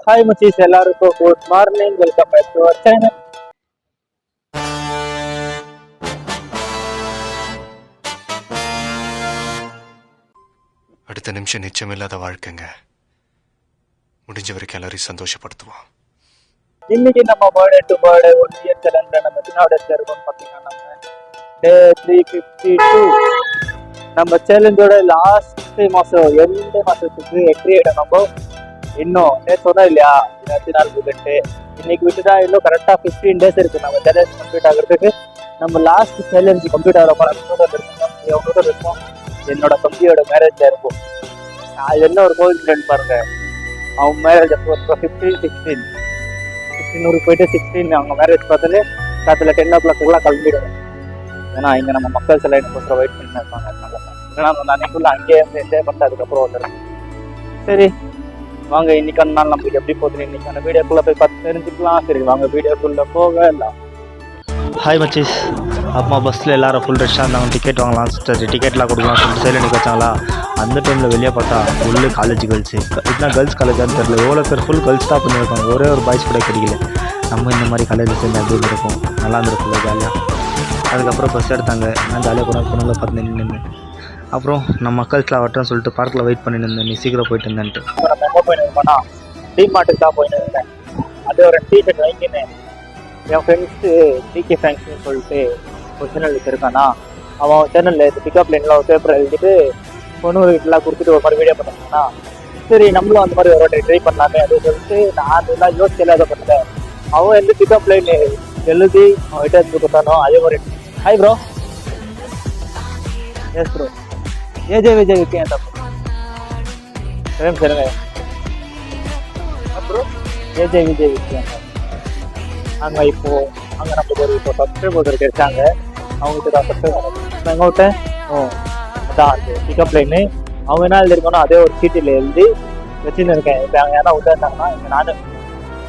Hi மச்சீஸ், எல்லாருக்கும் good morning. Welcome back to our channel. அடுத்த நிமிஷம் நிச்சயமில்லாத வாழ்க்கைங்க. முடிஞ்ச வரைக்கும் எல்லாரையும் சந்தோஷப்படுத்துவோம். இன்னைக்கு நம்ம பர்த்டே டு பர்த்டே 1 இயர் சேலஞ்சில் நம்ம சின்னாடத்தில் இருக்கோம்னு பார்த்தீங்கன்னா நம்ம டே 352. நம்ம சேலஞ்சோட லாஸ்ட் மாதம் எந்த மாதத்துக்கு என்ட்ரி ஆகிடும். நம்ம இன்னும் சொன்னோம் இல்லையா 24 விட்டு இன்னைக்கு விட்டுட்டா இன்னும் கரெக்டாக 15 days இருக்குது நம்ம சேலஞ்ச் கம்ப்ளீட் ஆகிறதுக்கு. நம்ம லாஸ்ட் சேலஞ்ச் கம்ப்ளீட் ஆகிற மாதிரி இருக்கும். என்னோட தம்பியோட மேரேஜ் இருக்கும். அது என்ன ஒரு கோயின்சிடென்ட் பாருங்க. அவங்க மேரேஜ் அப்போ 15 ஊருக்கு போயிட்டு 16 அவங்க மேரேஜ் பார்த்துட்டு காத்துல 10 o'clock கிளம்பிடுவோம். ஏன்னா இங்கே நம்ம மக்கள் சில எனக்கு வெயிட் பண்ணி இருப்பாங்க. ஏன்னா நான் அன்னைக்குள்ள அங்கேயே வந்து என்ஜாய் பண்ணிட்டு அதுக்கப்புறம் வந்துடுறேன். சரி வாங்க, இன்னைக்கான நாள் நம்மளுக்கு எப்படி போகுது இன்னைக்கான வீடியோக்குள்ளே போய் பார்த்து தெரிஞ்சுக்கலாம். சரி வாங்க வீடியோக்குள்ளே போகலாம். ஹாய் மச்சீஸ், அம்மா பஸ்ஸில் எல்லாரும் ஃபுல் ரஷ்ஷாக இருந்தாங்க. டிக்கெட் வாங்கலாம், டிக்கெட்லாம் கொடுக்கலாம் சொல்லிட்டு சைடில் நிற்க வச்சாங்களா. அந்த டைமில் வெளியே பார்த்தா ஃபுல்லு காலேஜ் கேர்ள்ஸு. இதுனா கேர்ள்ஸ் காலேஜான்னு தெரியல. எவ்வளோ பேர் ஃபுல் கேர்ள்ஸ் தான் பண்ணியிருக்காங்க. ஒரே ஒரு பாய்ஸ் கூட கிடைக்கல. நம்ம இந்த மாதிரி காலேஜில் சேர்ந்து அப்படி இருக்கும், நல்லா இருந்திருக்குல்ல ஜாலியாக. அதுக்கப்புறம் பஸ் எடுத்தாங்க. நான் ஜாலியாக கூட பொண்ணுங்களை பார்த்து நின்று அப்புறம் நம்ம மக்கள்ஸ்லாம் வரட்டும்னு சொல்லிட்டு பார்க்கில் வெயிட் பண்ணி இருந்தேன். நீ சீக்கிரம் போயிட்டு இருந்தேன்ட்டு. நம்ம எங்கே போயிருந்தோம்னா டிமார்ட்டுக்கு தான் போயிட்டு இருந்தேன். அது ஒரு டிஷர்ட் வாங்கினேன். என் ஃப்ரெண்ட்ஸு டிகே ஃபேன்ஸ்னு சொல்லிட்டு ஒரு சேனல் வச்சுருக்கானா. அவன் சேனலில் பிக்கப் லைனில் ஒரு பேப்பர் எழுதிட்டு பொண்ணு வீட்டெலாம் கொடுத்துட்டு ஒரு மாதிரி வீடியோ பண்ணாங்கன்னா, சரி நம்மளும் அந்த மாதிரி ஒரு ட்ரை பண்ணலாமே அப்படின்னு சொல்லிட்டு நான் அதெல்லாம் யோசிச்சு இல்லாத பண்ணல. அவன் எந்த பிக்கப் லைன் எழுதி அவன் கிட்ட இருந்து கொடுத்தானோ அதே மாதிரி. Hi bro. Yes bro. AJ Vijay விற்கேன் தப்பு சரிங்க ப்ரோ. ஏஜே விஜய் விற்கேன் அங்கே இப்போது அங்கே நம்மளுக்கு ஒரு இப்போ சப்ஸ்கிரைபர் கிடைச்சாங்க. அவங்ககிட்ட தான் சப்ஸ்கிரைப் எங்கள்கிட்ட அதான் அந்த பிக்கப் லைன்னு அவங்க என்ன எழுதிருக்கணும் அதே ஒரு சீட்டில் எழுதி வச்சுன்னு இருக்கேன். இப்போ அவங்க யாரா விட்டாங்கன்னா இப்போ நானும்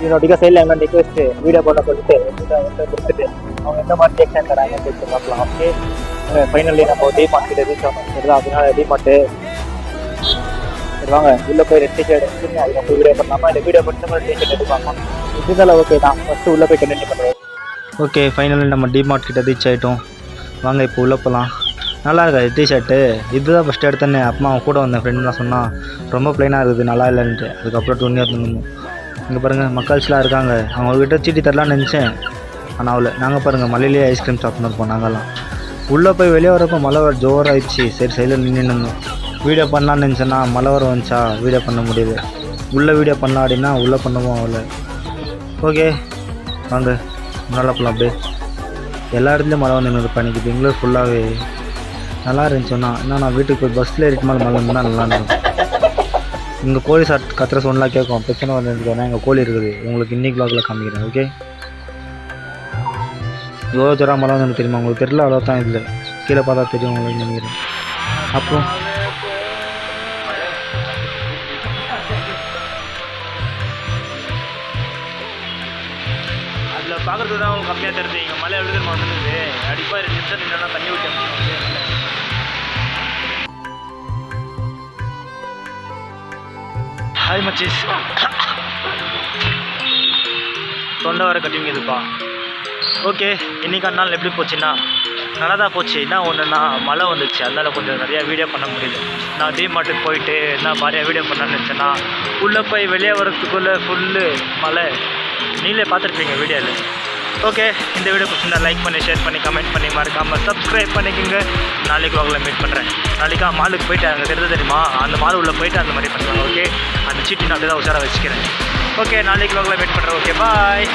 என்னோட சைடில் எங்கே நிற்க வச்சுட்டு வீடியோ பண்ண சொல்லிட்டு கொடுத்துட்டு அவங்க எந்த மாதிரி ரியாக்ஷன் தராங்கன்னு சொல்லிட்டு பார்க்கலாம். ஓகே ஃபைனலி நம்ம டிமார்ட் கிட்ட ரீச் ஆகணும். சரிதான், அதனால டிமார்ட்டு சரி வாங்க உள்ளே போய் ரெண்டு டிஷர்ட் எடுத்துன்னு அதில் போய் வீடியோ பண்ணலாமா இல்லை வீடியோ பண்ணி மாதிரி டிஷர்ட் எடுப்பாங்க. இதுதான் ஓகே தான். ஃபஸ்ட்டு உள்ளே போய் கண்டினியூ பண்ணுறோம். ஓகே ஃபைனலி நம்ம டிமார்ட் கிட்ட ரீச் ஆகிட்டோம். வாங்க இப்போ உள்ளே போகலாம். நல்லா இருக்காது டிஷர்ட்டு. இதுதான் ஃபஸ்ட்டு எடுத்தேன்னே. அப்பமா அவன் கூட வந்தேன் ஃப்ரெண்ட்லாம் சொன்னால் ரொம்ப ப்ளைனாக இருக்குது, நல்லா இல்லைன்ட்டு. அதுக்கப்புறம் 2 years இருந்தோம். இங்கே பாருங்கள் மக்கள்ஸ்லாம் இருக்காங்க. அவங்கக்கிட்ட சீட்டி தரலான்னு நினச்சேன், ஆனால் அவ்வளோ. நாங்கள் பாருங்கள் மலையிலேயே ஐஸ்கிரீம் சாப்பிட்னு இருப்போம் நாங்கள்லாம். உள்ளே போய் வெளியே வரப்போ மழை வர ஜோராகிடுச்சு. சரி சைடில் நின்று இருந்தோம். வீடியோ பண்ணலான்னு நினச்சேன்னா மழை வர வந்துச்சா வீடியோ பண்ண முடியுது. உள்ளே வீடியோ பண்ணலாம் அப்படின்னா உள்ளே பண்ணுவோம் அவ்வளோ. ஓகே வாங்க நல்லா போகலாம். அப்படியே எல்லா இடத்துலையும் மழை வந்து இருப்பேன். இன்றைக்கி பெங்களூர் ஃபுல்லாகவே நல்லா இருந்துச்சுன்னா இன்னும் நான் வீட்டுக்கு போய் பஸ்ஸில் ஏறிட்டு மேலே மழை வந்துன்னா நல்லா இருக்கும். இங்கே கோழி கத்துற சவுண்ட்லாம் கேட்கும். பிரச்சனை வந்துருக்கோன்னா எங்கள் கோழி இருக்குது. உங்களுக்கு இன்னைக்கு வ்ளாகில் காமிக்கிறேன். ஓகே எவ்வளோ ஜோராக மழை வந்து தெரியுமா உங்களுக்கு? தெரியல அவ்வளோ தான். இதில் கீழே பார்த்தா தெரியும் உங்களுக்கு நினைக்கிறேன். அப்புறம் அதில் பார்க்குறது தான் உங்களுக்கு கம்மியாக தெரியுது. இங்கே மழை எப்படி தெரியுமா வந்துருக்குது. அடிப்பாக 2 நிமிஷம் நின்னா தண்ணி ஊற்றி. ஹாய் மச்சீஸ், தொண்டை வர கட்டிங்குதுப்பா. ஓகே இன்றைக்கான நாள் எப்படி போச்சுன்னா நல்லா தான் போச்சு. என்ன ஒன்றுனா மழை வந்துச்சு, அதனால் கொஞ்சம் நிறையா வீடியோ பண்ண முடியல. நான் டிமார்ட்டுக்கு போயிட்டு என்ன நிறையா வீடியோ பண்ணலான்னு நினச்சேன்னா உள்ளே போய் வெளியே வரத்துக்குள்ளே ஃபுல்லு மழை. நீங்களே பார்த்துருப்பீங்க வீடியோவில். ஓகே இந்த வீடியோ பிடிச்சிருந்தா லைக் பண்ணி ஷேர் பண்ணி கமெண்ட் பண்ணி மறக்காமல் சப்ஸ்கிரைப் பண்ணிக்கோங்க. நாளைக்கு வ்ளாகில் மீட் பண்ணுறேன். நாளைக்கு மாலுக்கு போயிட்டு அங்கே தெரியுமா அந்த மால் உள்ளே போயிட்டு அந்த மாதிரி பண்ணுவாங்க. ஓகே அந்த சீட்டி நான் அப்படி தான் உஷாராக வச்சுக்கிறேன். ஓகே நாளைக்கு வ்ளாகில் மீட் பண்ணுறேன். Okay bye.